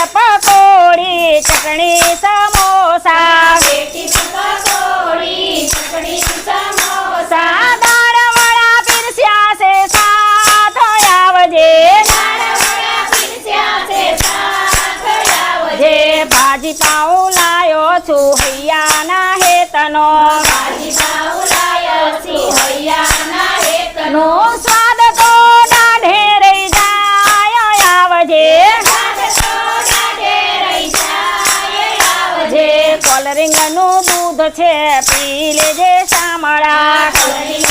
પકોડી ચટણી સમોસા દાળ વડા પીરસ્યા છે સાથ આવજે જે ભાજી પાઉં લાયો છું હૈયાના હેતનો નો સ્વાદ તો દાઢે રહી જાય આવજે જે કોલરિંગ નું દૂધ છે પી લેજે શામળા